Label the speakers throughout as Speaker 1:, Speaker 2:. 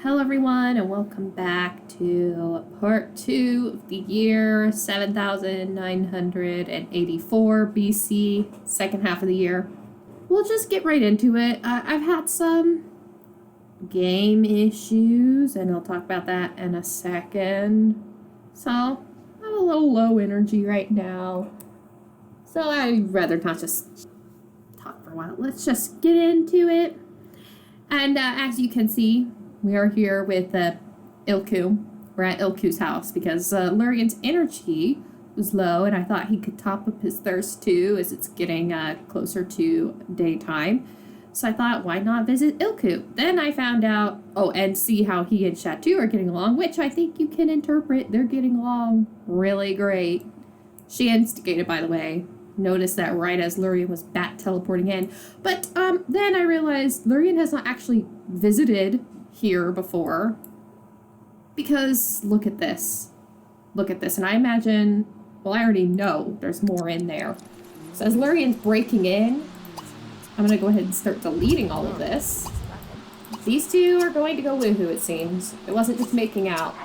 Speaker 1: Hello everyone and welcome back to part 2 of the year 7984 BC, second half of the year. We'll just get right into it. I've had some game issues and I'll talk about that in a second. So, I'm a little low energy right now. So I'd rather not just talk for a while. Let's just get into it. And as you can see, we are here with Ilku. We're at Ilku's house because Lurian's energy was low, and I thought he could top up his thirst too as it's getting closer to daytime. So I thought, why not visit Ilku? Then I found out, and see how he and Shatu are getting along, which I think you can interpret. They're getting along really great. She instigated, by the way. Noticed that right as Lurian was bat teleporting in. But then I realized Lurian has not actually visited here before, because look at this, and I imagine, well, I already know there's more in there. So as Lurian's breaking in, I'm gonna go ahead and start deleting all of this. These two are going to go woohoo, it seems. It wasn't just making out.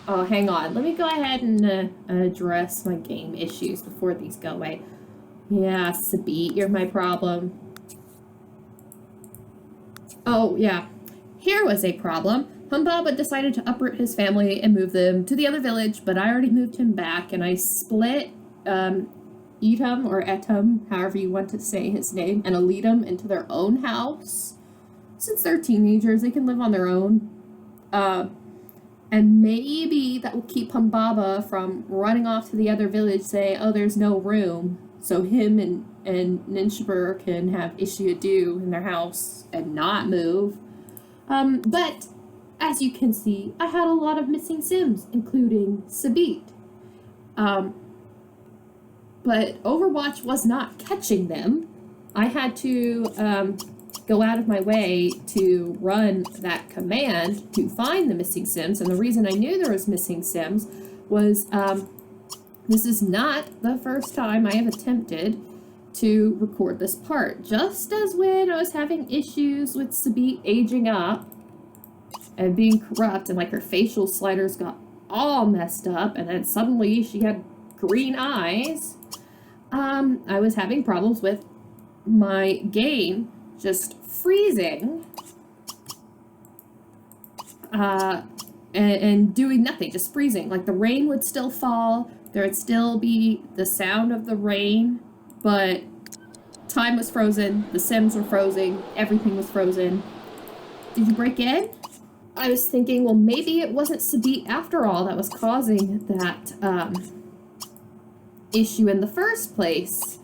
Speaker 1: Oh, hang on, let me go ahead and address my game issues before these go away. Yeah, Sabit, you're my problem. Oh, yeah. Here was a problem. Humbaba decided to uproot his family and move them to the other village, but I already moved him back, and I split Etum, or Etum, however you want to say his name, and Elitum into their own house. Since they're teenagers, they can live on their own. And maybe that will keep Humbaba from running off to the other village, saying, oh, there's no room. So him and Ninshber can have issue do in their house and not move. But, as you can see, I had a lot of missing Sims, including Sabit. But Overwatch was not catching them. I had to go out of my way to run that command to find the missing Sims, and the reason I knew there was missing Sims was this is not the first time I have attempted to record this part. Just as when I was having issues with Sabit aging up and being corrupt, and like her facial sliders got all messed up, and then suddenly she had green eyes, I was having problems with my game just freezing and doing nothing, just freezing. Like the rain would still fall, there would still be the sound of the rain, but time was frozen, the Sims were frozen, everything was frozen. Did you break in? I was thinking, well, maybe it wasn't Sabit after all that was causing that issue in the first place.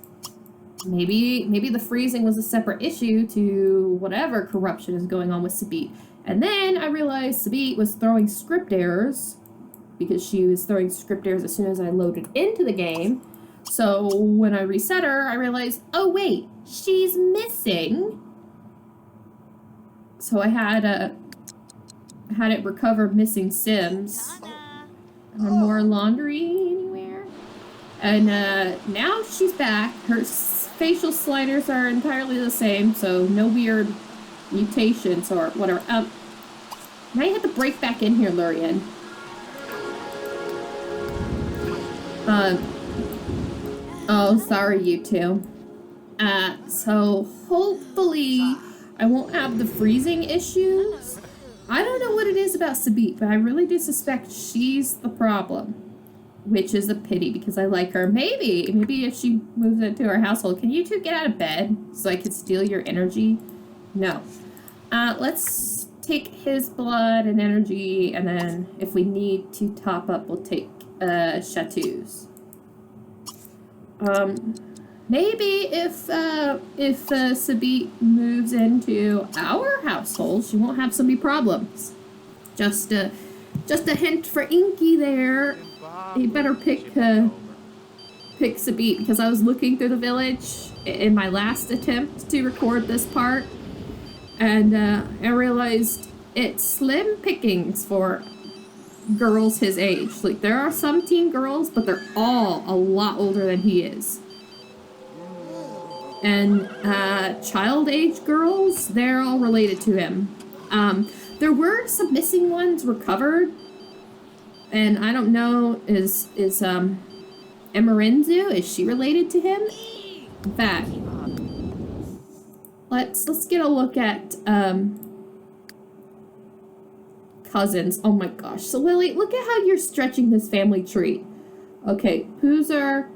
Speaker 1: Maybe the freezing was a separate issue to whatever corruption is going on with Sabit. And then I realized Sabit was throwing script errors, because she was throwing script errors as soon as I loaded into the game. So when I reset her, I realized, oh wait, she's missing. So I had it recover missing Sims. More laundry anywhere? And now she's back. Her facial sliders are entirely the same, so no weird mutations or whatever. Now you have to break back in here, Lurian. Oh, sorry, you two. So hopefully I won't have the freezing issues. I don't know what it is about Sabit, but I really do suspect she's the problem, which is a pity because I like her. Maybe if she moves into our household, can you two get out of bed so I can steal your energy? No. Let's take his blood and energy, and then if we need to top up, we'll take Shatu's. Maybe if Sabit moves into our household, she won't have so many problems. Just a hint for Enki there. You better pick Sabit, because I was looking through the village in my last attempt to record this part, and I realized it's slim pickings for girls his age. Like, there are some teen girls, but they're all a lot older than he is. And child age girls, they're all related to him. There were some missing ones recovered. And I don't know, is Amarenzu, is she related to him? In fact, let's get a look at cousins. Oh my gosh. So Lily, look at how you're stretching this family tree. Okay, Poozer.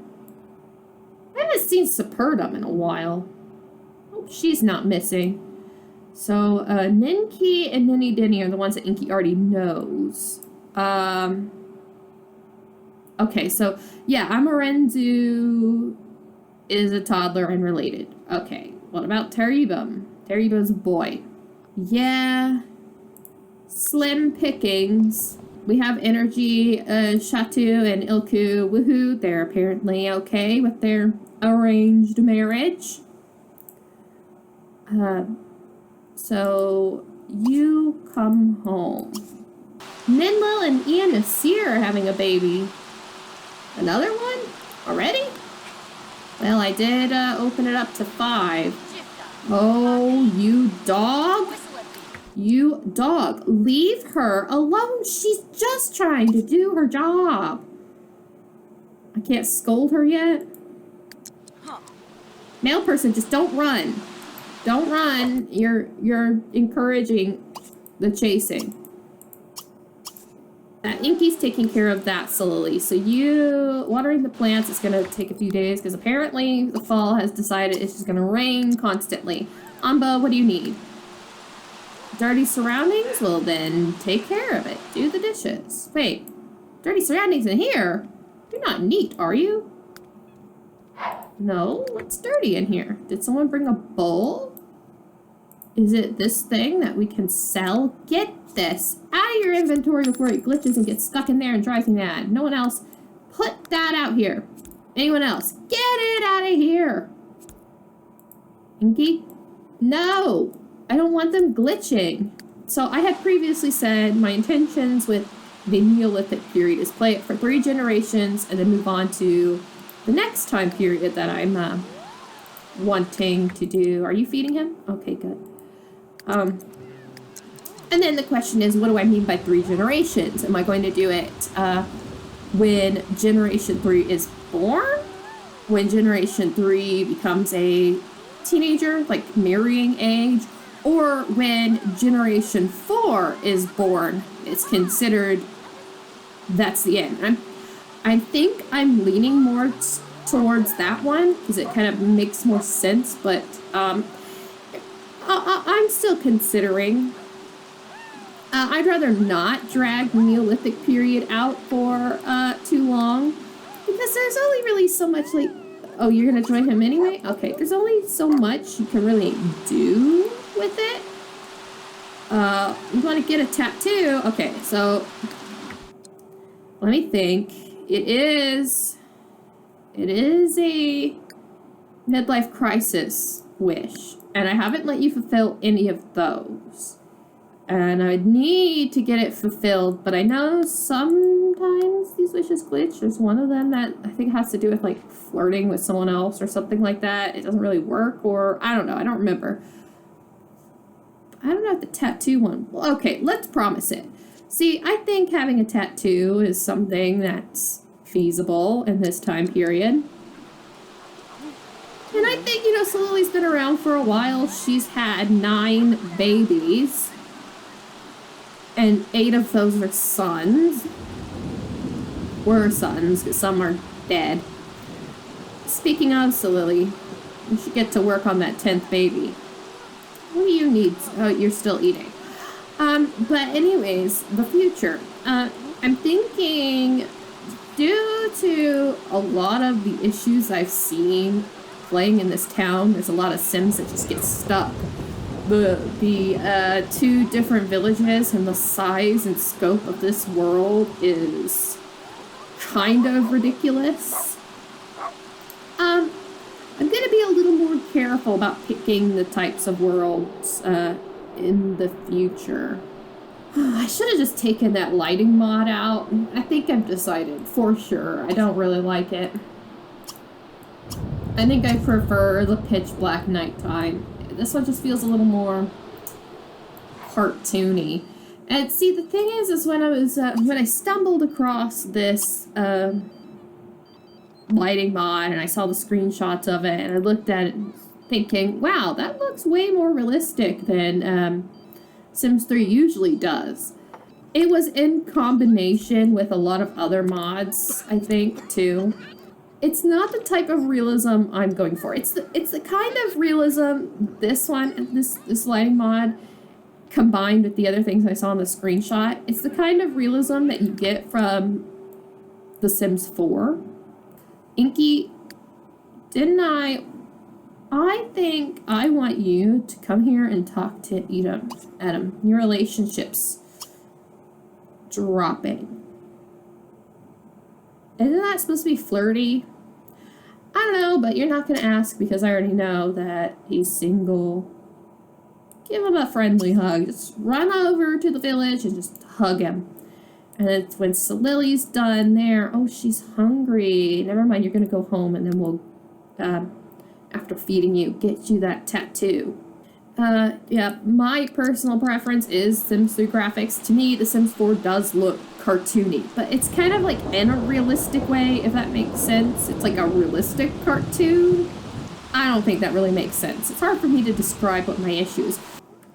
Speaker 1: I haven't seen Saperdum in a while. Oh, she's not missing. So Ninki and Ninny Dinny are the ones that Enki already knows. Okay, so yeah, Amarenzu is a toddler and related. Okay, what about Teribum? Teribum's a boy. Yeah, slim pickings. We have Energy, Shatu, and Ilku. Woohoo, they're apparently okay with their arranged marriage. So you come home. Ninlil and Ian Nasir are having a baby. Another one? Already? Well, I did open it up to 5. Oh, you dog. You dog. Leave her alone. She's just trying to do her job. I can't scold her yet. Male person, just don't run. Don't run. You're encouraging the chasing. Enki's taking care of that Silili. So you watering the plants is going to take a few days because apparently the fall has decided it's just going to rain constantly. Amba, what do you need? Dirty surroundings? Well then, take care of it. Do the dishes. Wait, dirty surroundings in here? You're not neat, are you? No, what's dirty in here? Did someone bring a bowl? Is it this thing that we can sell? Get this out of your inventory before it glitches and gets stuck in there and drives me mad. No one else. Put that out here. Anyone else? Get it out of here. Enki? No. I don't want them glitching. So I had previously said my intentions with the Neolithic period is play it for 3 generations and then move on to the next time period that I'm wanting to do. Are you feeding him? Okay, good. And then the question is, what do I mean by 3 generations? Am I going to do it when Generation 3 is born? When Generation 3 becomes a teenager, like marrying age? Or when Generation 4 is born, it's considered that's the end. I think I'm leaning more towards that one because it kind of makes more sense, but I'm still considering. I'd rather not drag the Neolithic period out for too long because there's only really so much like, oh, you're gonna join him anyway? Okay, there's only so much you can really do with it. You want to get a tattoo? Okay, so let me think. It is a midlife crisis wish, and I haven't let you fulfill any of those. And I would need to get it fulfilled, but I know sometimes these wishes glitch. There's one of them that I think has to do with like flirting with someone else or something like that. It doesn't really work, or I don't know. I don't remember. I don't know if the tattoo one. Well, okay, let's promise it. See, I think having a tattoo is something that's feasible in this time period. And I think, you know, Silili's been around for a while. She's had 9 babies. And 8 of those are sons. Were sons, because some are dead. Speaking of Silili, you should get to work on that 10th baby. What do you need? Oh, you're still eating. But anyways, the future. I'm thinking, due to a lot of the issues I've seen playing in this town, there's a lot of Sims that just get stuck. The 2 different villages and the size and scope of this world is kind of ridiculous. I'm going to be a little more careful about picking the types of worlds in the future. I should have just taken that lighting mod out. I think I've decided for sure. I don't really like it. I think I prefer the pitch black nighttime. This one just feels a little more cartoony. And see, the thing is when I stumbled across this lighting mod and I saw the screenshots of it and I looked at it thinking, wow, that looks way more realistic than Sims 3 usually does. It was in combination with a lot of other mods, I think, too. It's not the type of realism I'm going for. It's the kind of realism this lighting mod combined with the other things I saw in the screenshot. It's the kind of realism that you get from The Sims 4. Enki, didn't I think I want you to come here and talk to Etum. Your relationship's dropping. Isn't that supposed to be flirty? I don't know, but you're not going to ask because I already know that he's single. Give him a friendly hug. Just run over to the village and just hug him. And it's when Silili's done there. Oh, she's hungry. Never mind, you're going to go home and then we'll, after feeding you, get you that tattoo. Yeah, my personal preference is Sims 3 graphics. To me, The Sims 4 does look cartoony, but it's kind of like in a realistic way, if that makes sense. It's like a realistic cartoon. I don't think that really makes sense. It's hard for me to describe what my issue is.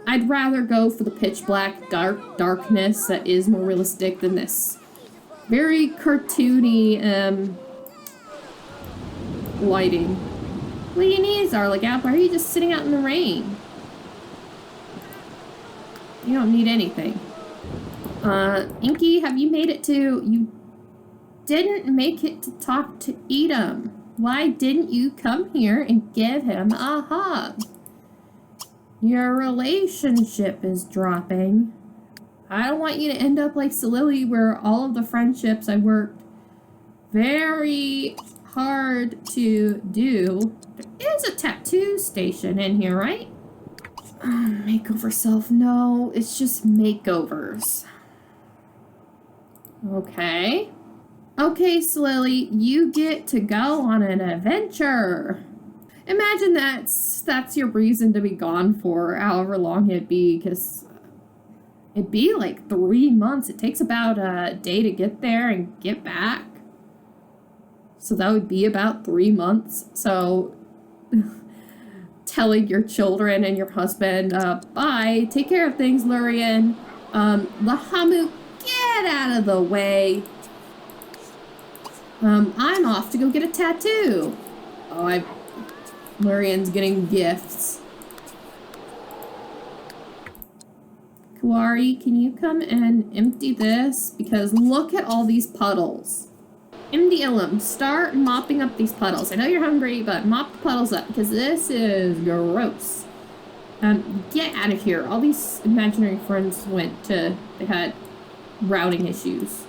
Speaker 1: I'd rather go for the pitch black darkness that is more realistic than this very cartoony lighting. What do you need, Zarligap? Why are you just sitting out in the rain? You don't need anything. Enki, have you made it to... You didn't make it to talk to Etum. Why didn't you come here and give him a hug? Your relationship is dropping. I don't want you to end up like Silili, where all of the friendships I worked very hard to do. There is a tattoo station in here, right? Makeover self. No, it's just makeovers. Okay. Okay, Silili, you get to go on an adventure. Imagine that's your reason to be gone for however long it'd be, because it'd be like 3 months. It takes about a day to get there and get back. So that would be about 3 months. So telling your children and your husband, bye, take care of things, Lurian. Lahamu, get out of the way. I'm off to go get a tattoo. Oh, Lurian's getting gifts. Kuari, can you come and empty this? Because look at all these puddles. Imdi Ilum, start mopping up these puddles. I know you're hungry, but mop the puddles up because this is gross. Get out of here. All these imaginary friends they had routing issues.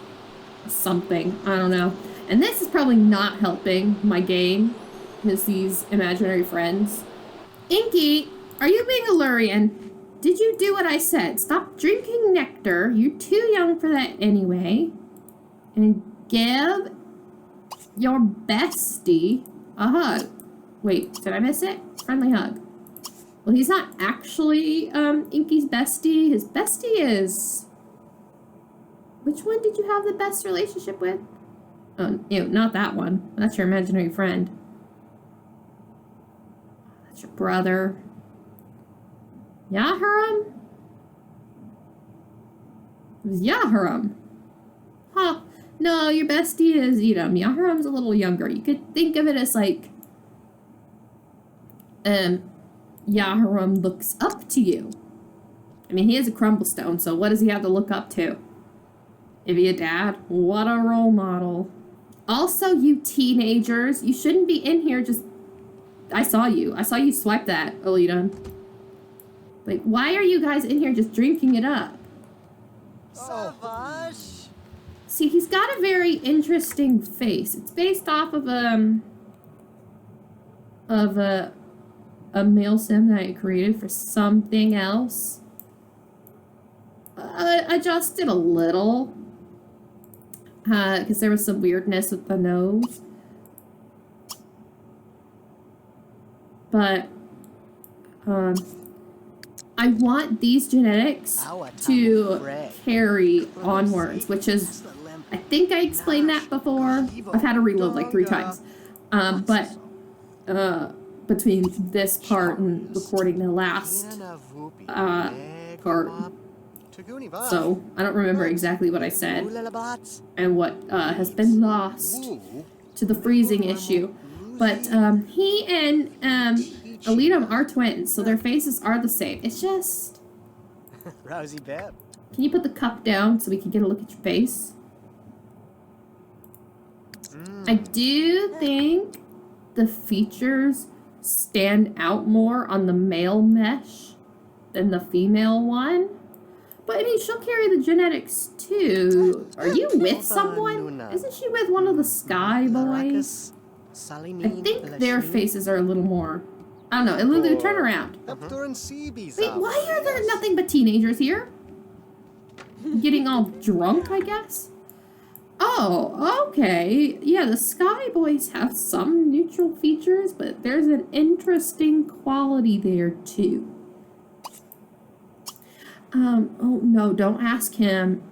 Speaker 1: Something. I don't know. And this is probably not helping my game, is these imaginary friends. Enki, are you being a Lurian? Did you do what I said? Stop drinking nectar. You're too young for that anyway. And give your bestie a hug. Wait, did I miss it? Friendly hug. Well, he's not actually Enki's bestie. His bestie is... Which one did you have the best relationship with? Oh, ew, not that one. That's your imaginary friend. That's your brother. Yaharam? It was Yaharam. Huh. No, your bestie is Etum. Yaharam's a little younger. You could think of it as like... Yaharam looks up to you. I mean, he is a crumblestone, so what does he have to look up to? Is he a dad? What a role model. Also, you teenagers, you shouldn't be in here just... I saw you swipe that, Etum. Like, why are you guys in here just drinking it up?
Speaker 2: Savage.
Speaker 1: See, he's got a very interesting face. It's based off of a male sim that I created for something else. Adjusted a little. Because there was some weirdness with the nose. I want these genetics to carry onwards, which is, I think I explained that before. I've had to reload like 3 times. But between this part and recording the last part, so I don't remember exactly what I said and what has been lost to the freezing issue. But he and Etum are twins, so their faces are the same. It's just...
Speaker 2: Rousey Beb.
Speaker 1: Can you put the cup down so we can get a look at your face? I do think the features stand out more on the male mesh than the female one. But I mean, she'll carry the genetics too. Are you with someone? Isn't she with one of the Sky Boys? I think their faces are a little more... I don't know. Lulu, turn around. Wait, why are there nothing but teenagers here? Getting all drunk, I guess? Oh, okay. Yeah, the Sky Boys have some neutral features, but there's an interesting quality there, too. Oh, no, don't ask him.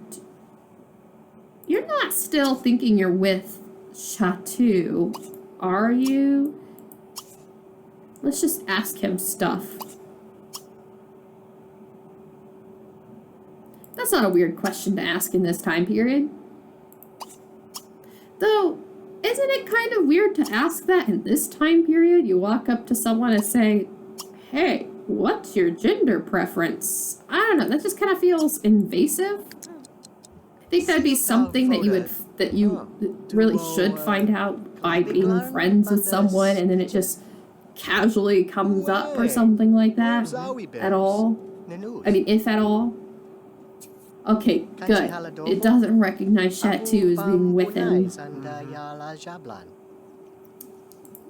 Speaker 1: You're not still thinking you're with Shatu, are you? Let's just ask him stuff. That's not a weird question to ask in this time period. Though, isn't it kind of weird to ask that in this time period? You walk up to someone and say, hey, what's your gender preference? I don't know, that just kind of feels invasive. I think that'd be something that you really should find out by being friends with someone, and then it just casually comes up or something like that. At all? I mean, if at all. Okay, good. It doesn't recognize Shatu as being with him.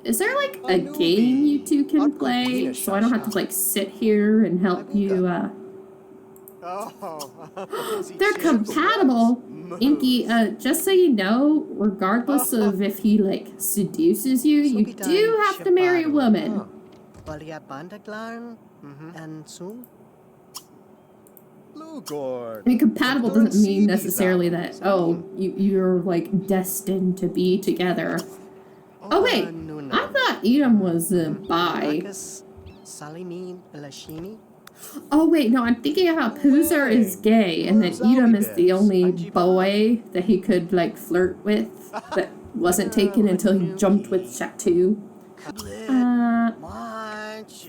Speaker 1: Is there like a game you two can play so I don't have to like sit here and help you They're compatible. Enki, just so you know, regardless of if he like seduces you, you do have to marry a woman. I mean, compatible doesn't mean necessarily that, oh, you're like destined to be together. Oh wait, I thought Etum was bi. Oh wait, no, I'm thinking of how Poozer is gay and that Etum is the only boy that he could like flirt with that wasn't taken until he jumped with Shatu.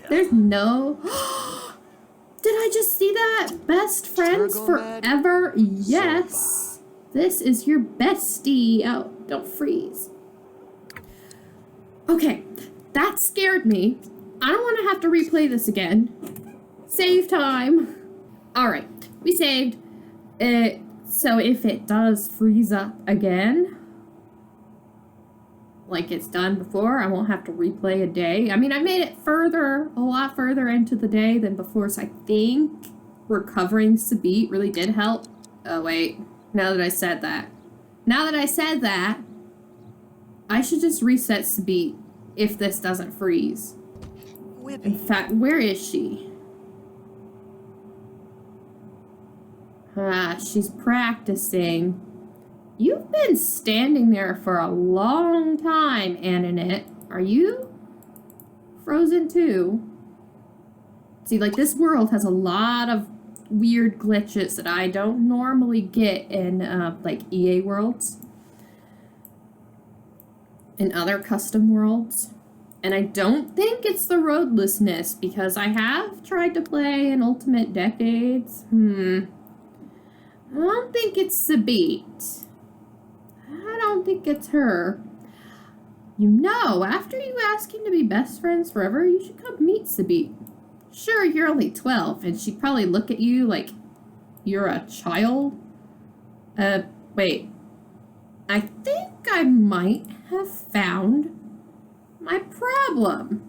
Speaker 1: There's no... Did I just see that? Best friends forever? Yes. This is your bestie. Oh, don't freeze. Okay, that scared me. I don't want to have to replay this again. Save time. Alright, we saved. So if it does freeze up again, like it's done before, I won't have to replay a day. I mean, I made it a lot further into the day than before, so I think recovering Sabit really did help. Oh, wait. Now that I said that, I should just reset Sabit if this doesn't freeze. In fact, where is she? She's practicing. You've been standing there for a long time, Annette. Are you frozen too? See, like, this world has a lot of weird glitches that I don't normally get in, like, EA worlds. In other custom worlds. And I don't think it's the roadlessness, because I have tried to play in Ultimate Decades. I don't think it's Sabit. I don't think it's her. You know, after you ask him to be best friends forever, you should come meet Sabit. Sure, you're only 12, and she'd probably look at you like you're a child. Wait. I think I might have found my problem.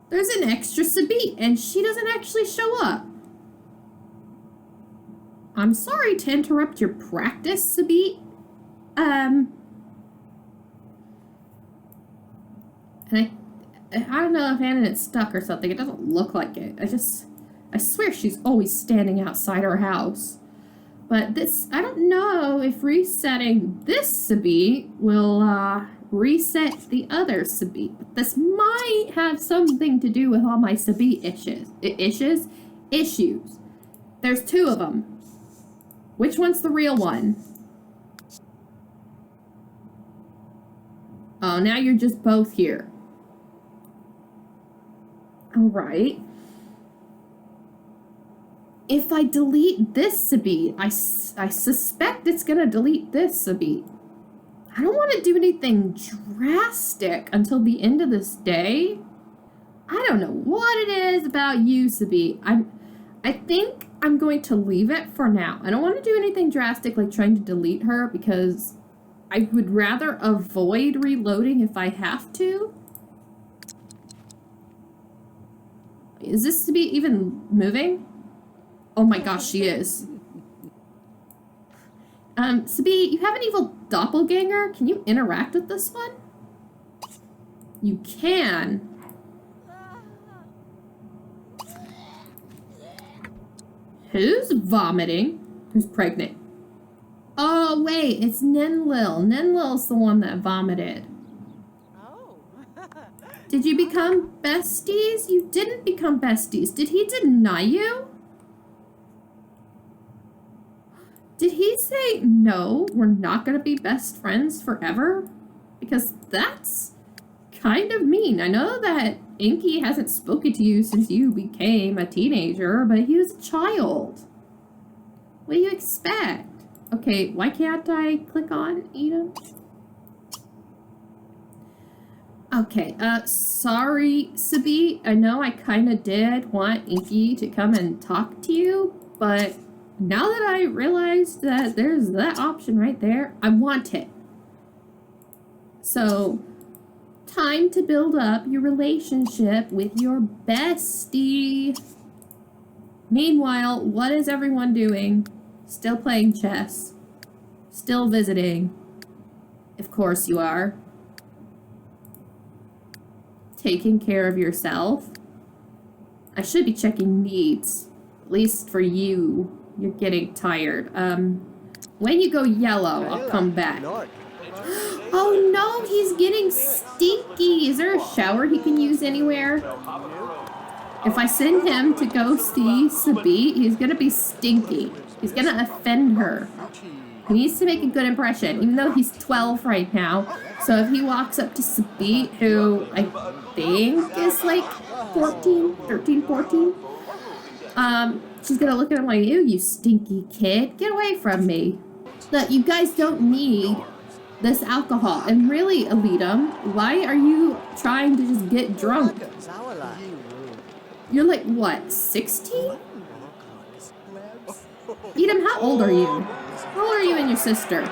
Speaker 1: There's an extra Sabit, and she doesn't actually show up. I'm sorry to interrupt your practice, Sabit. And I don't know if Annette's stuck or something. It doesn't look like it. I swear she's always standing outside our house. But this, I don't know if resetting this Sabit will, reset the other Sabit. But this might have something to do with all my Sabit issues. There's 2 of them. Which one's the real one? Oh, now you're just both here. Alright. If I delete this Sabit, I suspect it's gonna delete this Sabit. I don't want to do anything drastic until the end of this day. I don't know what it is about you, Sabit. I think I'm going to leave it for now. I don't want to do anything drastic like trying to delete her because I would rather avoid reloading if I have to. Is this Sabit even moving? Oh my gosh, she is. Sabit, you have an evil doppelganger. Can you interact with this one? You can. Who's vomiting? Who's pregnant? Oh, wait, it's Nenlil. Nenlil's the one that vomited.
Speaker 3: Oh.
Speaker 1: Did you become besties? You didn't become besties. Did he deny you? Did he say, no, we're not going to be best friends forever? Because that's kind of mean. I know that Enki hasn't spoken to you since you became a teenager, but he was a child. What do you expect? Okay, why can't I click on Etum? Okay, sorry, Sabit. I know I kind of did want Enki to come and talk to you, but now that I realized that there's that option right there, I want it. So, time to build up your relationship with your bestie. Meanwhile, what is everyone doing? Still playing chess. Still visiting. Of course you are. Taking care of yourself. I should be checking needs. At least for you. You're getting tired. When you go yellow, I'll come back. Oh no, he's getting stinky. Is there a shower he can use anywhere? If I send him to go see Sabit, he's gonna be stinky. He's gonna offend her. He needs to make a good impression, even though he's 12 right now. So if he walks up to Sabit, who I think is like 13, 14, she's gonna look at him like, ew, you stinky kid, get away from me. Look, you guys don't need this alcohol. And really, Etum, why are you trying to just get drunk? You're like, what, 16? Etum, how old are you? How old are you and your sister?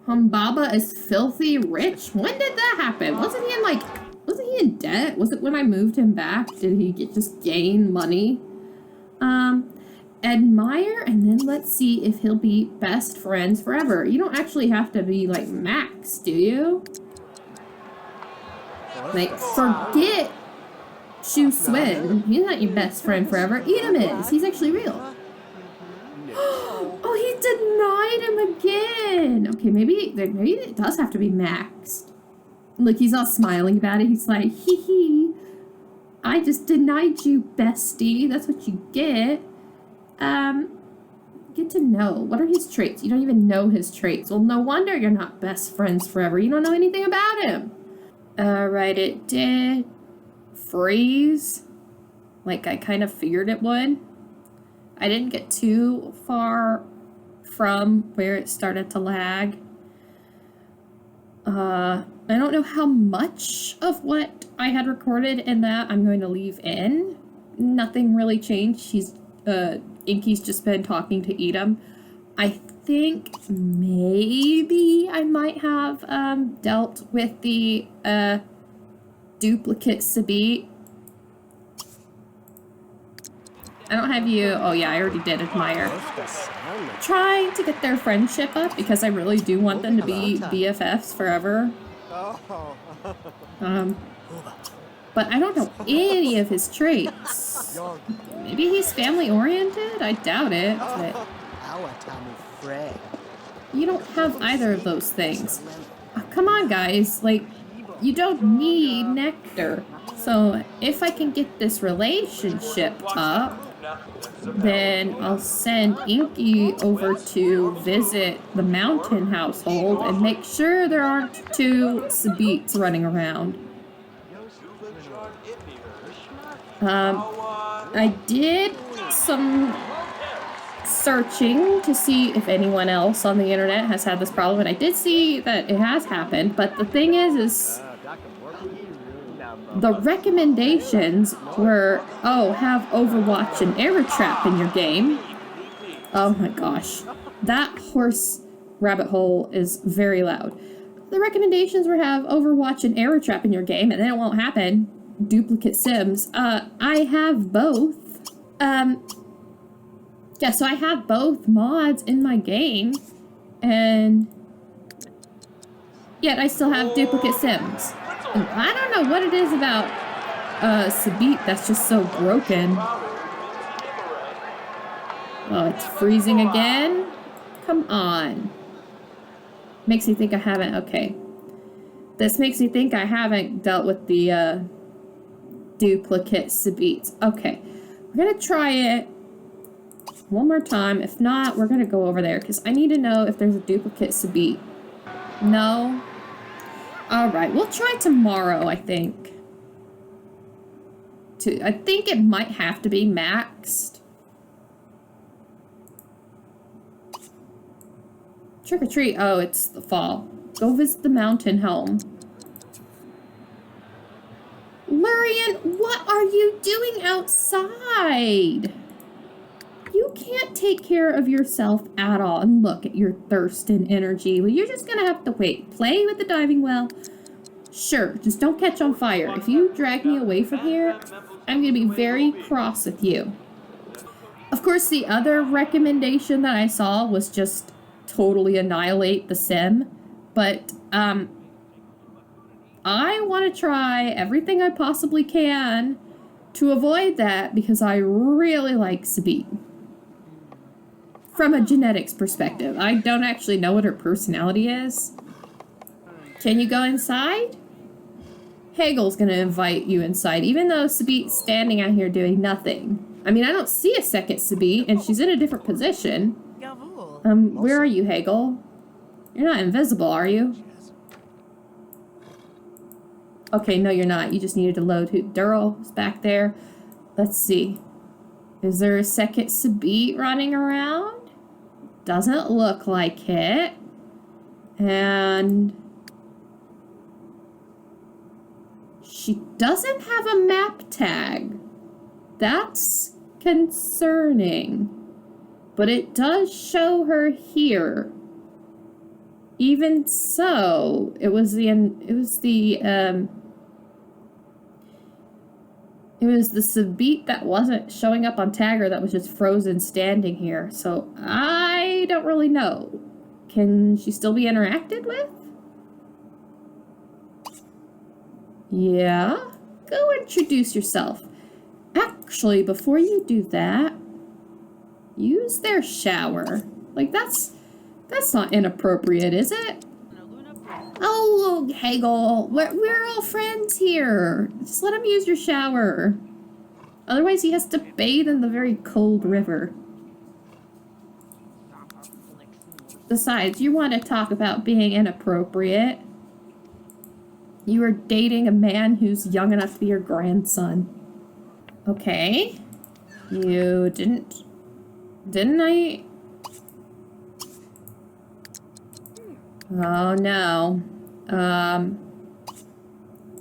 Speaker 1: Humbaba is filthy rich? When did that happen? Wasn't he in debt? Was it when I moved him back? Did he just gain money? Admire, and then let's see if he'll be best friends forever. You don't actually have to be like Max, do you? Like, forget Shu Swin. He's not your best friend forever. Etum is. He's actually real. Oh, he denied him again. Okay, maybe it does have to be maxed. Look, he's all smiling about it. He's like, hee hee. I just denied you, bestie. That's what you get. Get to know. What are his traits? You don't even know his traits. Well, no wonder you're not best friends forever. You don't know anything about him. Right, it did freeze. Like I kind of figured it would. I didn't get too far from where it started to lag. I don't know how much of what I had recorded in that I'm going to leave in. Nothing really changed. Enki's just been talking to Etum. I think maybe I might have dealt with the duplicate Sabit. I don't have you. Oh yeah, I already did admire. Trying to get their friendship up because I really do want them to be BFFs forever.
Speaker 2: Oh.
Speaker 1: But I don't know any of his traits. Maybe he's family-oriented? I doubt it, but... You don't have either of those things. Oh, come on, guys. Like, you don't need nectar. So, if I can get this relationship up, then I'll send Enki over to visit the mountain household and make sure there aren't two Sabits running around. I did some searching to see if anyone else on the internet has had this problem, and I did see that it has happened, but the thing is the recommendations were, oh, have Overwatch and Arrow Trap in your game. Oh my gosh. That horse rabbit hole is very loud. The recommendations were have Overwatch and Arrow Trap in your game, and then it won't happen. Duplicate Sims. I have both. Yeah, so I have both mods in my game, and yet I still have duplicate Sims. And I don't know what it is about Sabit that's just so broken. Oh, it's freezing again? Come on. Makes me think I haven't, okay. This makes me think I haven't dealt with the duplicate Sabits. Okay, we're gonna try it one more time. If not, we're gonna go over there because I need to know if there's a duplicate Sabit. No? Alright, we'll try tomorrow, I think. I think it might have to be maxed. Trick or treat. Oh, it's the fall. Go visit the mountain home. Lurian, what are you doing outside? You can't take care of yourself at all. And look at your thirst and energy. Well, you're just gonna have to wait. Play with the diving well. Sure, just don't catch on fire. If you drag me away from here, I'm gonna be very cross with you. Of course, the other recommendation that I saw was just totally annihilate the sim. But, I want to try everything I possibly can to avoid that because I really like Sabit. From a genetics perspective. I don't actually know what her personality is. Can you go inside? Hagel's gonna invite you inside, even though Sabit's standing out here doing nothing. I mean, I don't see a second Sabit, and she's in a different position. Where are you, Hagel? You're not invisible, are you? Okay, no, you're not. You just needed to load. Durrell's back there. Let's see. Is there a second Sabit running around? Doesn't look like it. And she doesn't have a map tag. That's concerning. But it does show her here. Even so, it was the Sabit that wasn't showing up on Tagger that was just frozen standing here. So I don't really know. Can she still be interacted with? Yeah. Go introduce yourself. Actually, before you do that, use their shower. Like, that's not inappropriate, is it? Oh, Hagel, we're all friends here. Just let him use your shower. Otherwise, he has to bathe in the very cold river. Besides, you want to talk about being inappropriate. You are dating a man who's young enough to be your grandson. Okay. You didn't I? Oh no.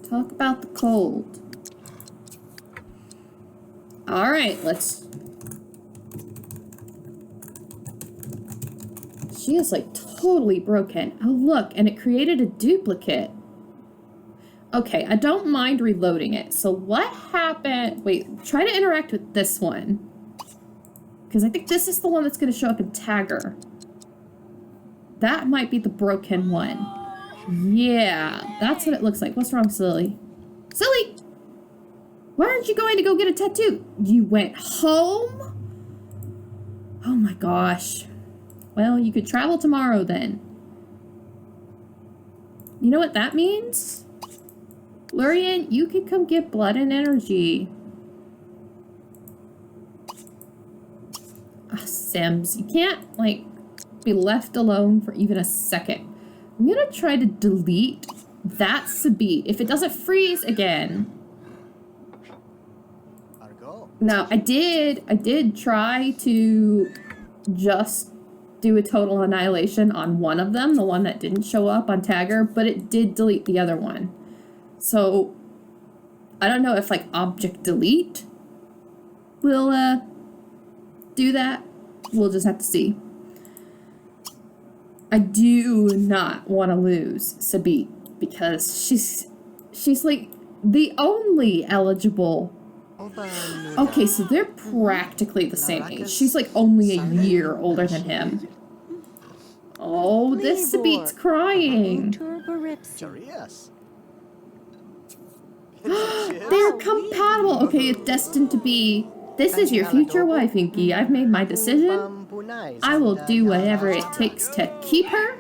Speaker 1: Talk about the cold. Alright, let's... She is like totally broken. Oh look, and it created a duplicate. Okay, I don't mind reloading it. So what happened? Wait, try to interact with this one. Because I think this is the one that's going to show up in Tagger. That might be the broken one. Yeah, that's what it looks like. What's wrong, Silili? Silly! Why aren't you going to go get a tattoo? You went home? Oh my gosh. Well, you could travel tomorrow then. You know what that means? Lurian, you can come get blood and energy. Sims, you can't, like, be left alone for even a second. I'm gonna try to delete that Sabit. If it doesn't freeze again. Now, I did try to just do a total annihilation on one of them, the one that didn't show up on Tagger, but it did delete the other one. So, I don't know if, like, object delete will, do that. We'll just have to see. I do not want to lose Sabit because she's like the only eligible. Okay, so they're practically the same age. She's like only a year older than him. Oh, this Sabit's crying. They're compatible. Okay, it's destined to be. This is your future wife, Enki. I've made my decision. I will do whatever it takes to keep her.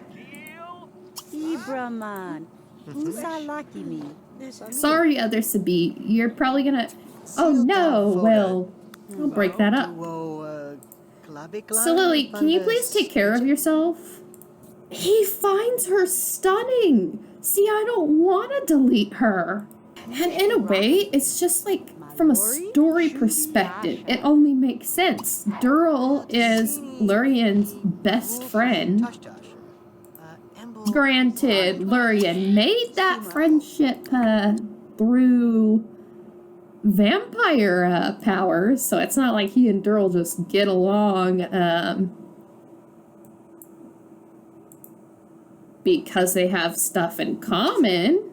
Speaker 1: Sorry, other Sabit. You're probably gonna... Oh no, well, I'll break that up. Silili, can you please take care of yourself? He finds her stunning. See, I don't want to delete her. And in a way, it's just like, from a story perspective, it only makes sense. Durl is Lurian's best friend. Granted, Lurian made that friendship through vampire powers, so it's not like he and Durl just get along because they have stuff in common.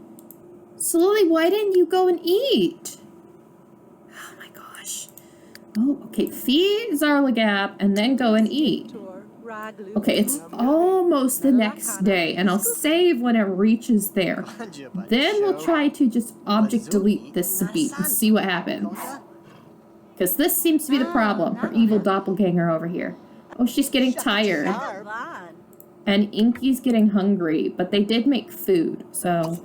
Speaker 1: Slowly, why didn't you go and eat? Oh my gosh. Oh, okay, feed Zarlagap and then go and eat. Okay, it's almost the next day, and I'll save when it reaches there. Then we'll try to just object delete this Sabit and see what happens. Because this seems to be the problem, her evil doppelganger over here. Oh, she's getting tired. And Enki's getting hungry, but they did make food, so...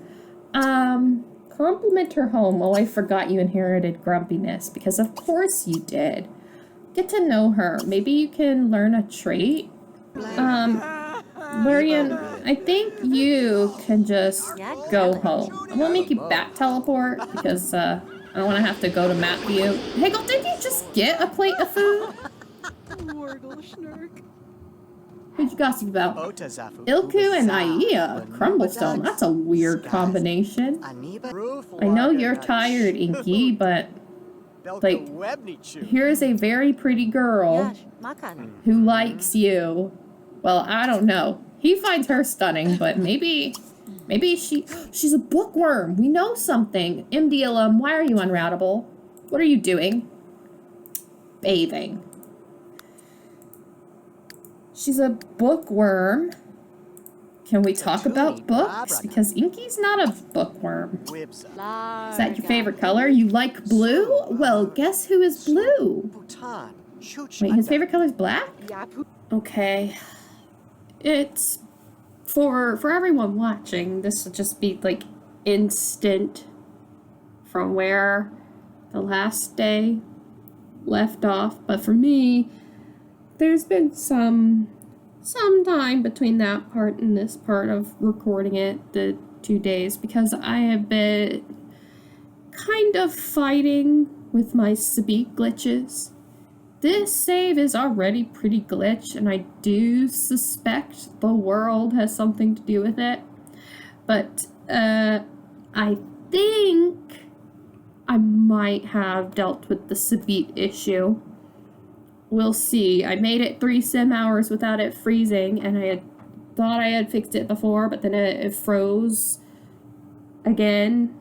Speaker 1: compliment her home. Oh, I forgot you inherited grumpiness, because of course you did. Get to know her. Maybe you can learn a trait. Lurian, I think you can just go home. I won't make you back teleport, because, I don't want to have to go to map view. Hegel, did you just get a plate of food? Who'd you gossip about? Ilku and Aya. Crumblestone. That's a weird combination. I know you're tired, Enki, but... like, here's a very pretty girl who likes you. Well, I don't know. He finds her stunning, but maybe she's a bookworm. We know something. MD alum, why are you unroutable? What are you doing? Bathing. She's a bookworm. Can we talk about books? Because Inky's not a bookworm. Is that your favorite color? You like blue? Well, guess who is blue? Wait, his favorite color is black? Okay. It's... For everyone watching, this will just be, like, instant from where the last day left off. But for me, there's been some time between that part and this part of recording it, the 2 days, because I have been kind of fighting with my Sabit glitches. This save is already pretty glitched, and I do suspect the world has something to do with it. But I think I might have dealt with the Sabit issue. We'll see. I made it 3 sim hours without it freezing, and I had thought I had fixed it before, but then it froze again.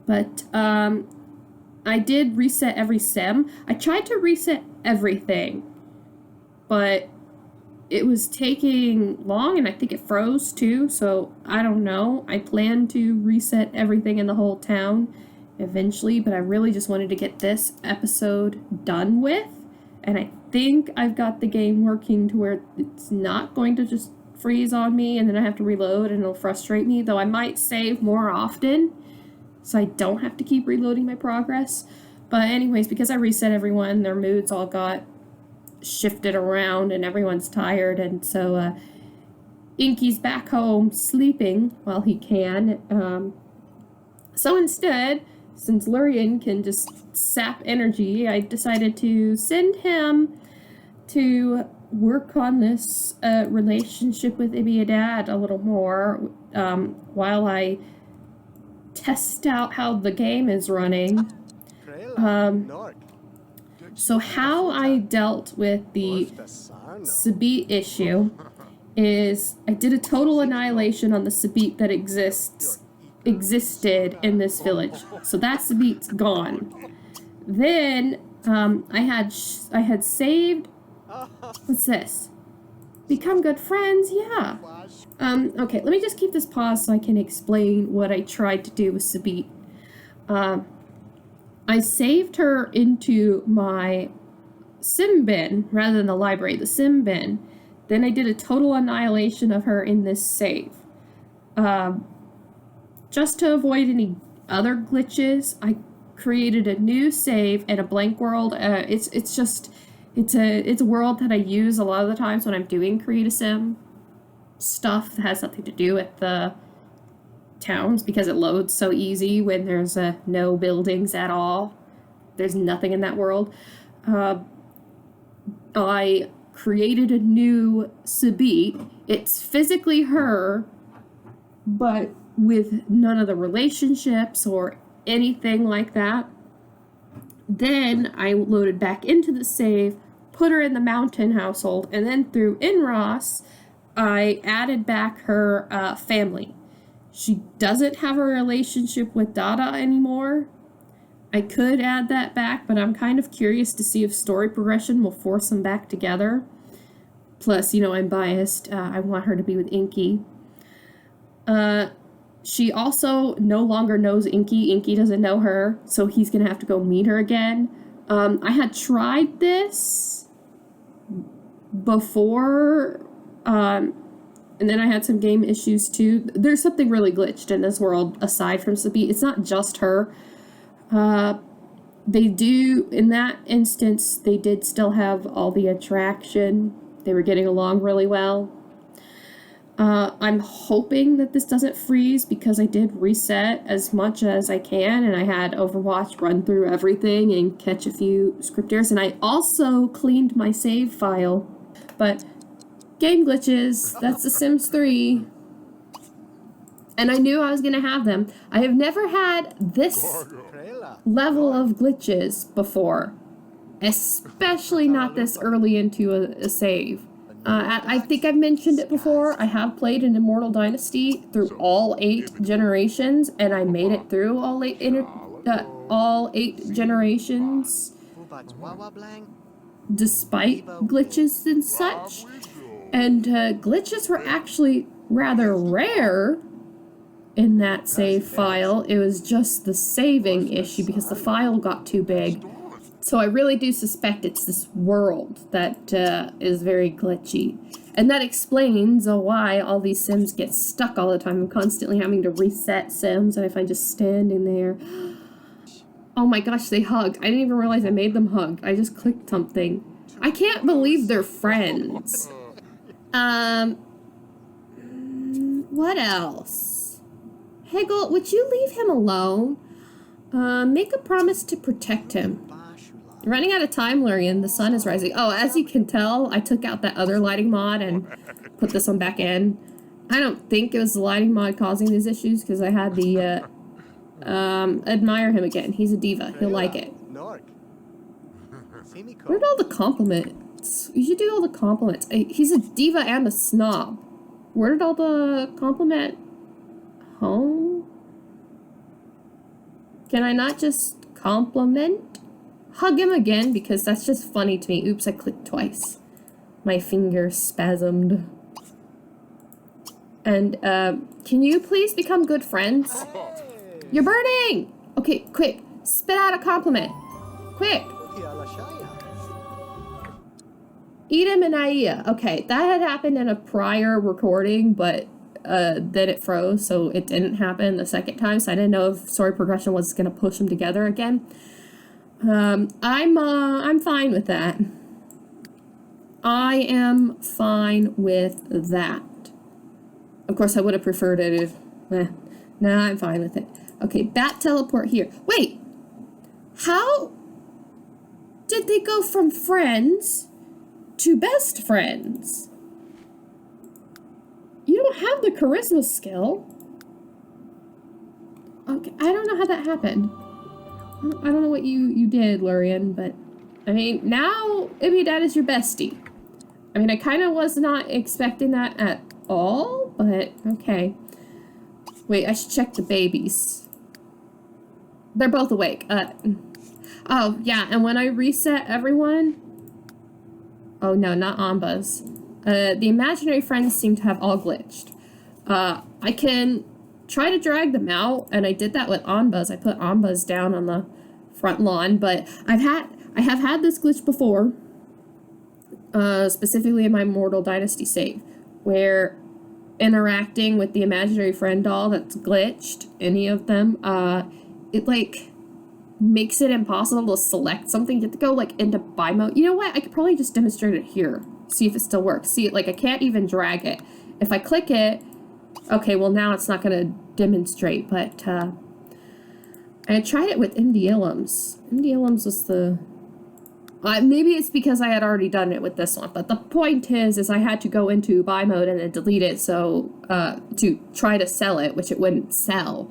Speaker 1: But I did reset every sim. I tried to reset everything, but it was taking long, and I think it froze too, so I don't know. I plan to reset everything in the whole town eventually, but I really just wanted to get this episode done with, and I think I've got the game working to where it's not going to just freeze on me and then I have to reload and it'll frustrate me, though I might save more often so I don't have to keep reloading my progress. But anyways, because I reset everyone, their moods all got shifted around and everyone's tired, and so Enki's back home sleeping while he can. So instead, since Lurian can just sap energy, I decided to send him to work on this relationship with Ibiadad a little more while I test out how the game is running. So how I dealt with the Sabit issue is I did a total annihilation on the Sabit that existed in this village. So that Sabit's gone. Then I had saved. What's this? Become good friends? Yeah. Okay, let me just keep this paused so I can explain what I tried to do with Sabit. I saved her into my sim bin rather than the library, the sim bin. Then I did a total annihilation of her in this save. Just to avoid any other glitches, I created a new save and a blank world. It's a world that I use a lot of the times when I'm doing Create a Sim stuff that has nothing to do with the towns, because it loads so easy when there's no buildings at all. There's nothing in that world. I created a new Sabit. It's physically her, but with none of the relationships or anything like that. Then I loaded back into the save, put her in the mountain household, and then through Inros, I added back her family. She doesn't have a relationship with Dada anymore. I could add that back, but I'm kind of curious to see if story progression will force them back together. Plus, I'm biased. I want her to be with Enki. She also no longer knows Enki. Enki doesn't know her, so he's going to have to go meet her again. I had tried this before, and then I had some game issues too. There's something really glitched in this world aside from Sabit. It's not just her. They do, in that instance, they did still have all the attraction. They were getting along really well. I'm hoping that this doesn't freeze because I did reset as much as I can, and I had Overwatch run through everything and catch a few script errors, and I also cleaned my save file. But game glitches, that's The Sims 3. And I knew I was going to have them. I have never had this level of glitches before, especially not this early into a save. I think I've mentioned it before. I have played an Immortal Dynasty through all 8 generations, and I made it through all 8 generations despite glitches and such. And glitches were actually rather rare in that save file. It was just the saving issue because the file got too big. So I really do suspect it's this world that is very glitchy. And that explains why all these Sims get stuck all the time. I'm constantly having to reset Sims, and if I'm just standing there... Oh my gosh, they hug. I didn't even realize I made them hug. I just clicked something. I can't believe they're friends. What else? Hegel, would you leave him alone? Make a promise to protect him. Running out of time, Lurian. The sun is rising. Oh, as you can tell, I took out that other lighting mod and put this one back in. I don't think it was the lighting mod causing these issues because I had the, admire him again. He's a diva. He'll like it. Where'd all the compliments? You should do all the compliments. He's a diva and a snob. Where did all the compliment home? Can I not just compliment? Hug him again because that's just funny to me. Oops, I clicked twice. My fingers spasmed. And, can you please become good friends? You're burning! Okay, quick. Spit out a compliment. Quick. Etum and Aya. Okay, that had happened in a prior recording, but then it froze, so it didn't happen the second time, so I didn't know if story progression was going to push them together again. I'm fine with that. I am fine with that. Of course, I would have preferred it if... no, I'm fine with it. Okay, bat teleport here. Wait! How did they go from friends to best friends? You don't have the charisma skill. Okay, I don't know how that happened. I don't know what you did, Lurian, but... I mean, now Ibby Dad is your bestie. I mean, I kind of was not expecting that at all, but okay. Wait, I should check the babies. They're both awake. Oh, yeah, and when I reset everyone... Oh, no, not Ambas. The imaginary friends seem to have all glitched. I can try to drag them out, and I did that with Ambas. I put Ambas down on the front lawn, but I have had this glitch before, specifically in my Mortal Dynasty save, where interacting with the imaginary friend doll that's glitched, any of them, it, like, makes it impossible to select something. You have to go, like, into buy mode. You know what? I could probably just demonstrate it here. See if it still works. See, like, I can't even drag it. If I click it... Okay, well, now it's not going to demonstrate, but, I tried it with MD Illums. MD Illums was the... maybe it's because I had already done it with this one, but the point is I had to go into buy mode and then delete it, so, to try to sell it, which it wouldn't sell,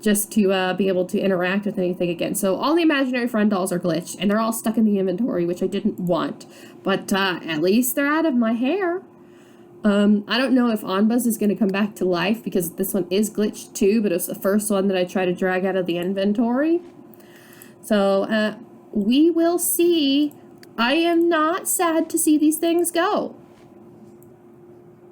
Speaker 1: just to, be able to interact with anything again. So all the imaginary friend dolls are glitched, and they're all stuck in the inventory, which I didn't want, but, at least they're out of my hair. I don't know if Onbuzz is going to come back to life, because this one is glitched too, but it was the first one that I tried to drag out of the inventory. So, we will see. I am not sad to see these things go.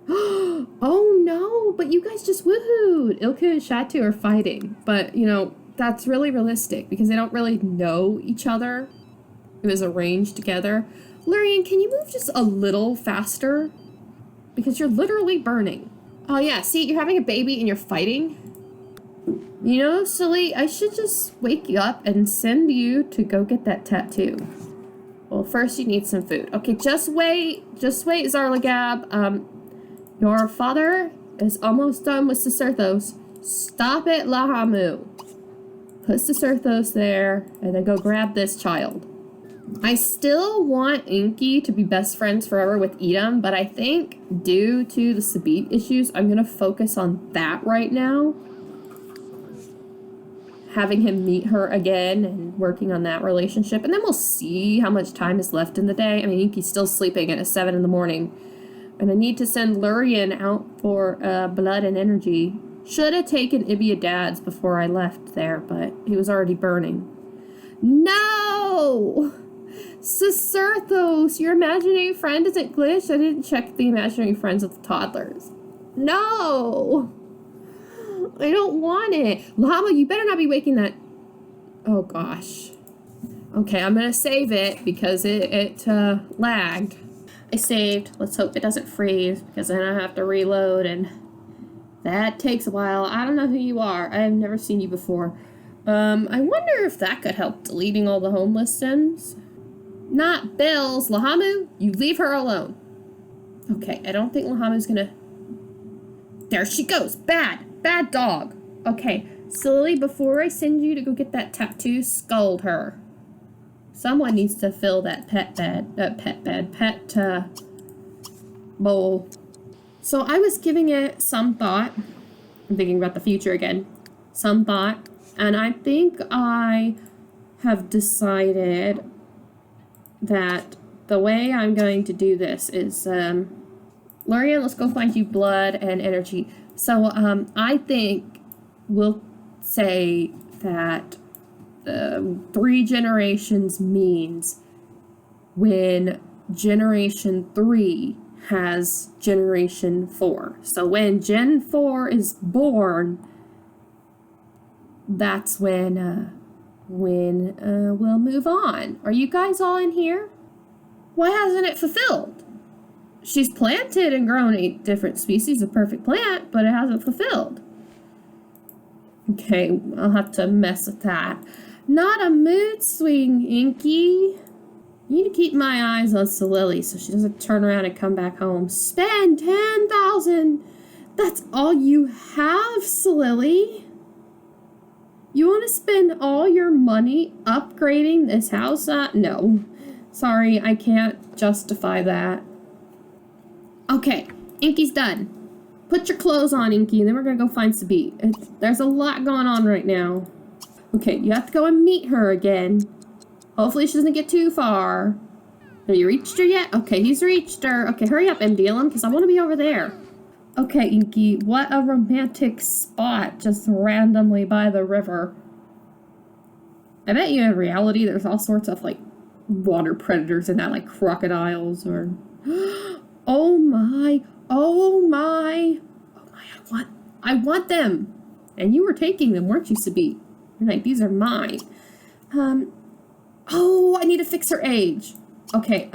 Speaker 1: Oh no, but you guys just woohooed. Ilka and Shatu are fighting, but, you know, that's really realistic, because they don't really know each other. It was arranged together. Lurian, can you move just a little faster? Because you're literally burning. Oh yeah, see, you're having a baby and you're fighting. You know, silly, I should just wake you up and send you to go get that tattoo. Well, first you need some food. Okay, just wait, Zarlagab. Your father is almost done with Sicerthos. Stop it, Lahamu. Put Sicerthos there, and then go grab this child. I still want Enki to be best friends forever with Etum, but I think due to the Sabit issues, I'm going to focus on that right now. Having him meet her again and working on that relationship. And then we'll see how much time is left in the day. I mean, Enki's still sleeping at 7 in the morning. And I need to send Lurian out for blood and energy. Should have taken Ibia Dad's before I left there, but he was already burning. No! Sicerthos, your imaginary friend isn't glitched. I didn't check the imaginary friends of the toddlers. No! I don't want it. Llama, you better not be waking that... Oh, gosh. Okay, I'm gonna save it because it lagged. I saved. Let's hope it doesn't freeze, because then I have to reload, and that takes a while. I don't know who you are. I have never seen you before. I wonder if that could help deleting all the homeless sims. Not Bill's. Lahamu, you leave her alone. Okay, I don't think Lahamu's gonna... There she goes. Bad dog. Okay, Silili, before I send you to go get that tattoo, scold her. Someone needs to fill that pet bowl. So I was giving it some thought. I'm thinking about the future again. Some thought. And I think I have decided that the way I'm going to do this is, Lurian, let's go find you blood and energy. So, I think we'll say that 3 generations means when Generation 3 has Generation 4. So when Gen 4 is born, that's when we'll move on. Are you guys all in here? Why hasn't it fulfilled? She's planted and grown 8 different species of perfect plant, but it hasn't fulfilled. Okay, I'll have to mess with that. Not a mood swing, Enki. You need to keep my eyes on Silili so she doesn't turn around and come back home. Spend 10,000. That's all you have, Silili. You want to spend all your money upgrading this house? No. Sorry, I can't justify that. Okay, Enki's done. Put your clothes on, Enki, and then we're going to go find Sabit. There's a lot going on right now. Okay, you have to go and meet her again. Hopefully she doesn't get too far. Have you reached her yet? Okay, he's reached her. Okay, hurry up, MDLM, because I want to be over there. Okay, Enki, what a romantic spot just randomly by the river. I bet you in reality there's all sorts of, like, water predators in that, like crocodiles or... Oh my, oh my, oh my, I want them. And you were taking them, weren't you, Sabit? You're like, these are mine. Oh, I need to fix her age. Okay,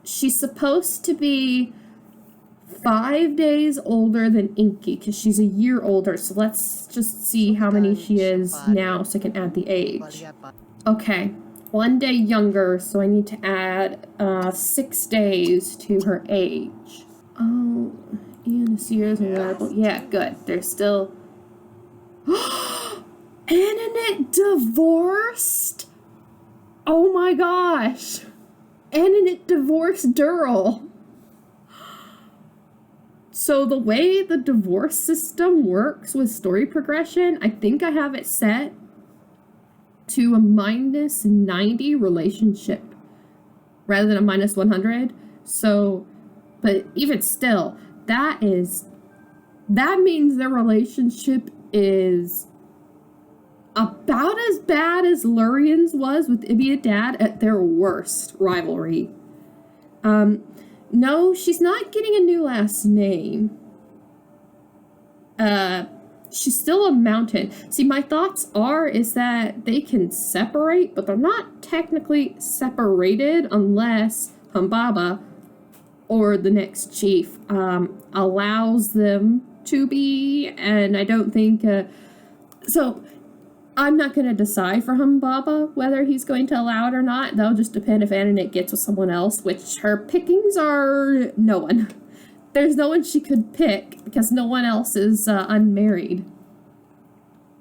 Speaker 1: she's supposed to be 5 days older than Enki, because she's a year older. So let's just see how many she is now so I can add the age. Okay, 1 day younger, so I need to add 6 days to her age. Oh, and this year's reliable. Yeah, good. They're still... Annette divorced? Oh my gosh. Annette divorced Durrell. So the way the divorce system works with story progression, I think I have it set to a -90 relationship rather than a -100. So, but even still, that means their relationship is about as bad as Lurian's was with Ibby and Dad at their worst rivalry. No, she's not getting a new last name. She's still a mountain. See, my thoughts is that they can separate, but they're not technically separated unless Humbaba or the next chief allows them to be, and I don't think... So, I'm not going to decide for Humbaba whether he's going to allow it or not. That'll just depend if Annette gets with someone else, which her pickings are no one. There's no one she could pick because no one else is unmarried.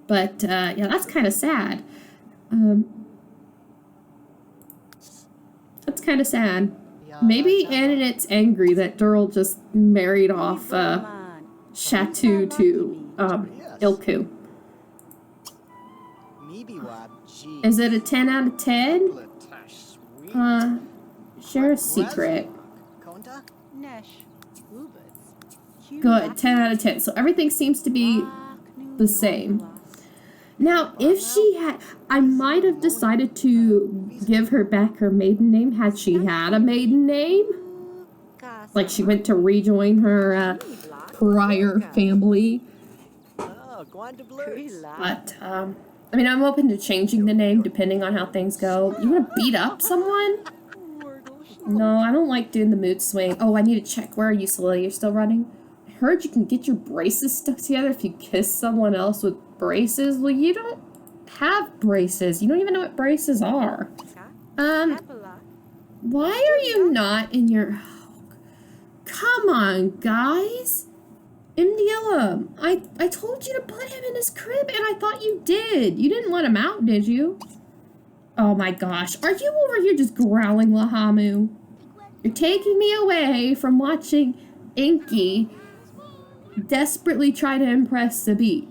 Speaker 1: But, yeah, that's kind of sad. That's kind of sad. Maybe Annette's angry that Durrell just married off Shatu to Ilku. Is it a 10 out of 10? Share a secret. Good, 10 out of 10. So everything seems to be the same. Now, if she had... I might have decided to give her back her maiden name had she had a maiden name. Like she went to rejoin her prior family. But, I mean, I'm open to changing the name depending on how things go. You want to beat up someone? No, I don't like doing the mood swing. Oh, I need to check. Where are you, Silili? You're still running? I heard you can get your braces stuck together if you kiss someone else with braces. Well, you don't have braces. You don't even know what braces are. Why are you not in your... Oh, come on, guys. MDLM, I told you to put him in his crib, and I thought you did. You didn't let him out, did you? Oh my gosh. Are you over here just growling, Lahamu? You're taking me away from watching Enki desperately try to impress Sabit.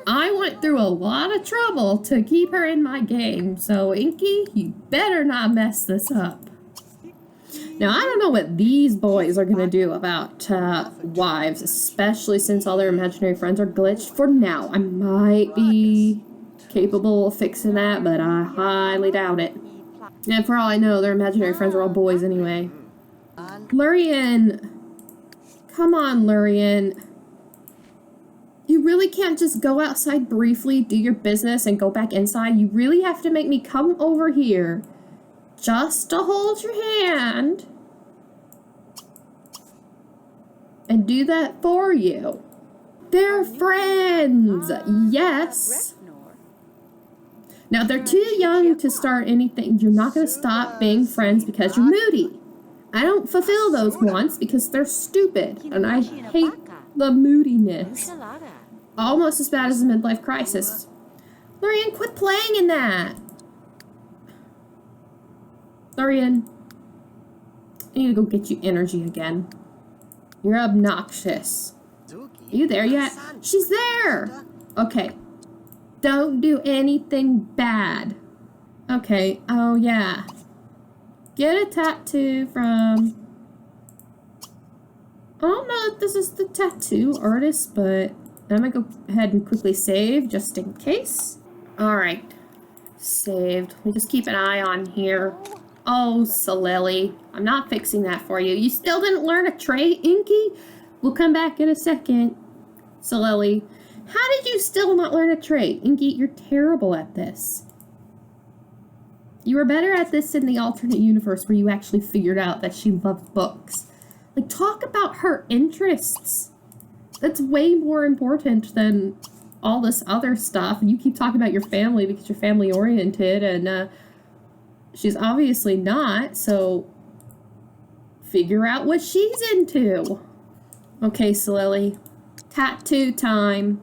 Speaker 1: I went through a lot of trouble to keep her in my game, so Enki, you better not mess this up. Now, I don't know what these boys are going to do about wives, especially since all their imaginary friends are glitched. For now, I might be capable of fixing that, but I highly doubt it. And for all I know, their imaginary friends are all boys anyway. Lurian! Come on, Lurian. You really can't just go outside briefly, do your business, and go back inside. You really have to make me come over here just to hold your hand and do that for you. They're friends, yes. Now, they're too young to start anything. You're not going to stop being friends because you're moody. I don't fulfill those wants because they're stupid, and I hate the moodiness. Almost as bad as a midlife crisis. Lurian, quit playing in that. Lurian, I need to go get you energy again. You're obnoxious. Are you there yet? She's there! Okay. Don't do anything bad. Okay, oh yeah. Get a tattoo from... I don't know if this is the tattoo artist, but I'm gonna go ahead and quickly save just in case. Alright. Saved. We just keep an eye on here. Oh, Silili. I'm not fixing that for you. You still didn't learn a trait, Enki? We'll come back in a second. Silili. How did you still not learn a trait? Enki, you're terrible at this. You were better at this in the alternate universe where you actually figured out that she loved books. Like, talk about her interests. That's way more important than all this other stuff. You keep talking about your family because you're family oriented, and she's obviously not, so figure out what she's into. Okay, Silili. Tattoo time.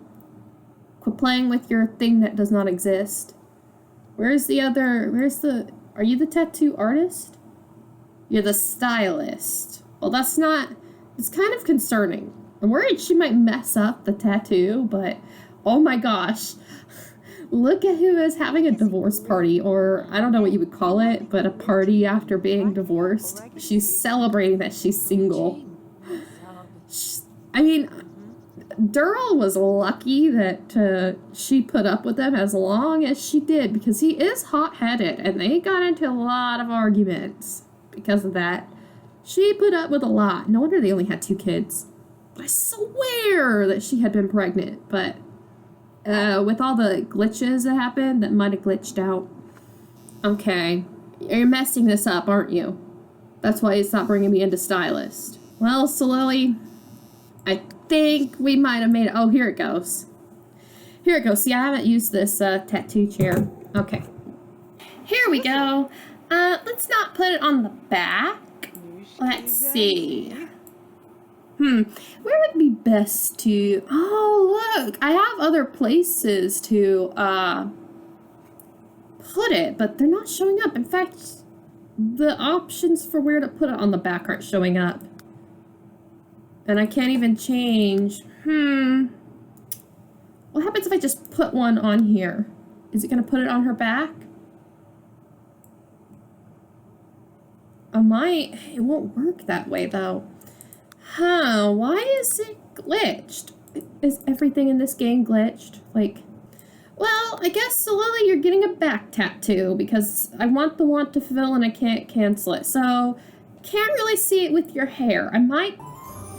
Speaker 1: Quit playing with your thing that does not exist. Are you the tattoo artist? You're the stylist. Well, that's not, it's kind of concerning. I'm worried she might mess up the tattoo, but oh my gosh. Look at who is having a divorce party, or I don't know what you would call it, but a party after being divorced. She's celebrating that she's single. I mean, Durrell was lucky that she put up with them as long as she did, because he is hot-headed, and they got into a lot of arguments because of that. She put up with a lot. No wonder they only had 2 kids. But I swear that she had been pregnant, but with all the glitches that happened, that might have glitched out. Okay. You're messing this up, aren't you? That's why it's not bringing me into stylist. Well, Silili, I think we might have made it. Oh, here it goes. Here it goes. See, I haven't used this tattoo chair. Okay. Here we go. Let's not put it on the back. Let's see. Where would be best to... Oh, look. I have other places to put it, but they're not showing up. In fact, the options for where to put it on the back aren't showing up. And I can't even change. What happens if I just put one on here? Is it going to put it on her back? I might. It won't work that way, though. Huh, why is it glitched? Is everything in this game glitched? Like, well, I guess, Silili, you're getting a back tattoo because I want the want to fulfill and I can't cancel it. So, can't really see it with your hair. I might...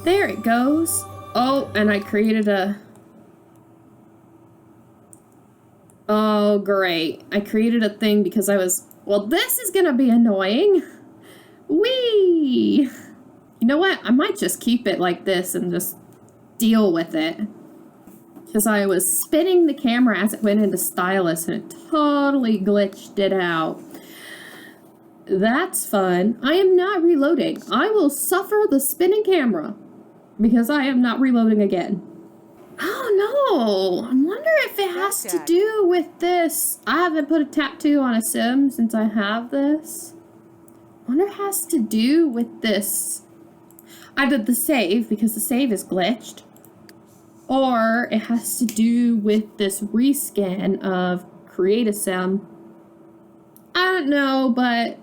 Speaker 1: There it goes. Oh, and I created a... Oh, great. I created a thing because I was... Well, this is gonna be annoying. Whee! You know what? I might just keep it like this and just deal with it. Because I was spinning the camera as it went into stylus and it totally glitched it out. That's fun. I am not reloading. I will suffer the spinning camera because I am not reloading again. Oh no! I wonder if it has to do with this. I haven't put a tattoo on a sim since I have this. I wonder if it has to do with this. Either the save, because the save is glitched, or it has to do with this rescan of create a sim. I don't know, but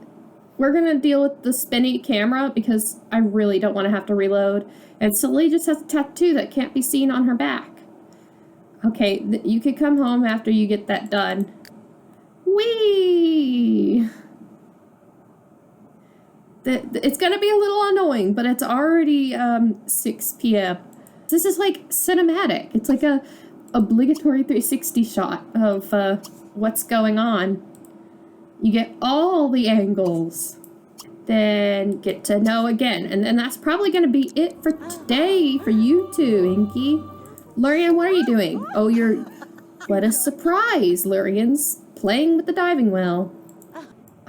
Speaker 1: we're going to deal with the spinny camera because I really don't want to have to reload. And Silili just has a tattoo that can't be seen on her back. Okay, you could come home after you get that done. Whee! It's gonna be a little annoying, but it's already 6 p.m. This is like cinematic. It's like a obligatory 360 shot of what's going on. You get all the angles. Then get to know again. And then that's probably going to be it for today for you two, Enki. Lurian, what are you doing? Oh, what a surprise. Lurian's playing with the diving well.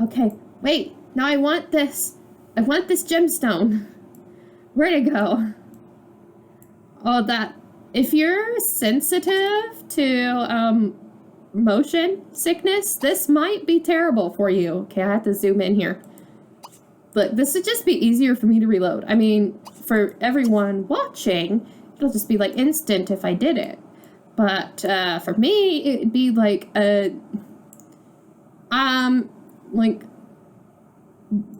Speaker 1: Okay, wait. Now I want this. I want this gemstone. Where'd it go? Oh, that. If you're sensitive to motion sickness, this might be terrible for you. Okay, I have to zoom in here. But this would just be easier for me to reload. I mean, for everyone watching, it'll just be like instant if I did it. But for me, it'd be like a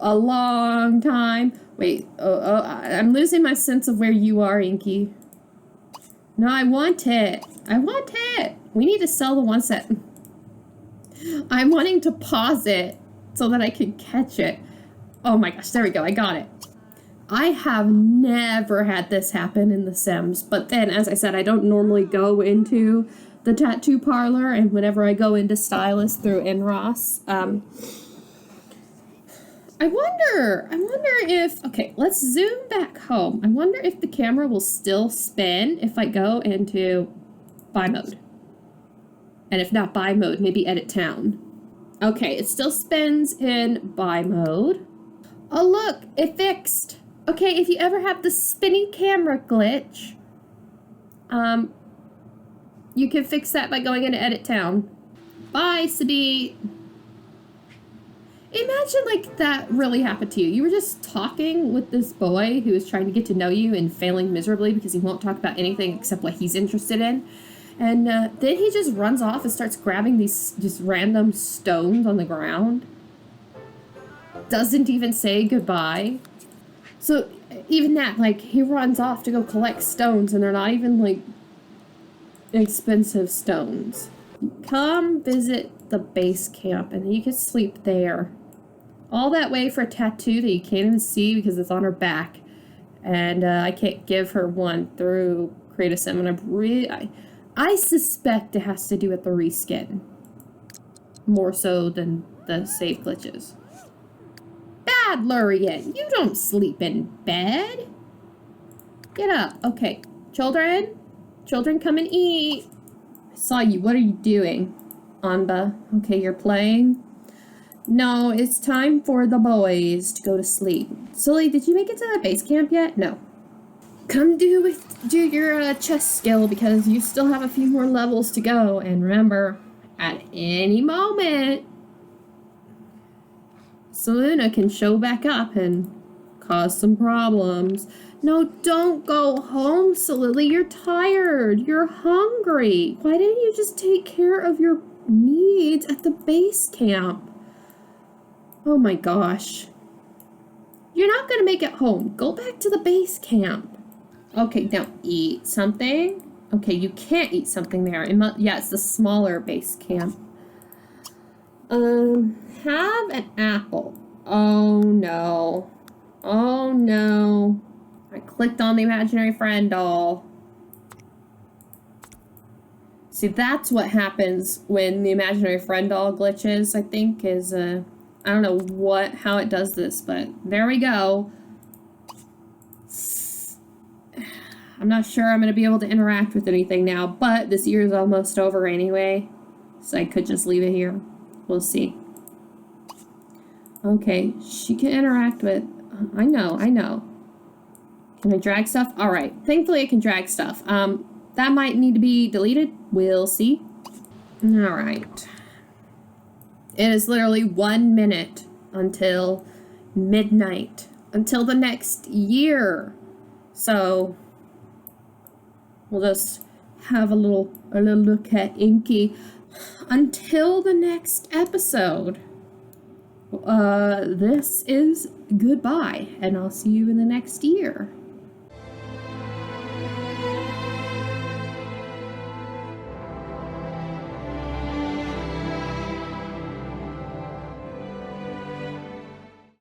Speaker 1: long time. Wait, I'm losing my sense of where you are, Enki. No, I want it. I want it. We need to sell the ones that... I'm wanting to pause it so that I can catch it. Oh my gosh, there we go. I got it. I have never had this happen in The Sims, but then, as I said, I don't normally go into the tattoo parlor, and whenever I go into stylist through Enross, I wonder if, okay, let's zoom back home. I wonder if the camera will still spin if I go into buy mode. And if not buy mode, maybe edit town. Okay, it still spins in buy mode. Oh look, it fixed. Okay, if you ever have the spinny camera glitch, you can fix that by going into edit town. Bye, Sabit. Imagine like that really happened to you. You were just talking with this boy who is trying to get to know you and failing miserably because he won't talk about anything except what he's interested in. And then he just runs off and starts grabbing these just random stones on the ground. Doesn't even say goodbye. So even that, like, he runs off to go collect stones, and they're not even like expensive stones. Come visit the base camp, and you can sleep there. All that way for a tattoo that you can't even see because it's on her back, and I can't give her one through Create a Sim. And I suspect it has to do with the reskin more so than the save glitches. Bad Lurian, you don't sleep in bed. Get up. Okay, children, come and eat. I saw you. What are you doing, Anba? Okay, you're playing. No, it's time for the boys to go to sleep. Silili, did you make it to the base camp yet? No. Come do your chess skill because you still have a few more levels to go. And remember, at any moment, Selena can show back up and cause some problems. No, don't go home, Silili. You're tired. You're hungry. Why didn't you just take care of your needs at the base camp? Oh my gosh. You're not going to make it home. Go back to the base camp. Okay, now eat something. Okay, you can't eat something there. Yeah, it's the smaller base camp. Have an apple. Oh no. Oh no. I clicked on the imaginary friend doll. See, that's what happens when the imaginary friend doll glitches, I think, is, I don't know how it does this, but there we go. I'm not sure I'm going to be able to interact with anything now, but this year is almost over anyway, so I could just leave it here. We'll see. Okay, she can interact with... I know. Can I drag stuff? Alright, thankfully I can drag stuff. That might need to be deleted. We'll see. Alright. It is literally 1 minute until midnight. Until the next year. So, we'll just have a little look at Enki. Until the next episode, this is goodbye, and I'll see you in the next year.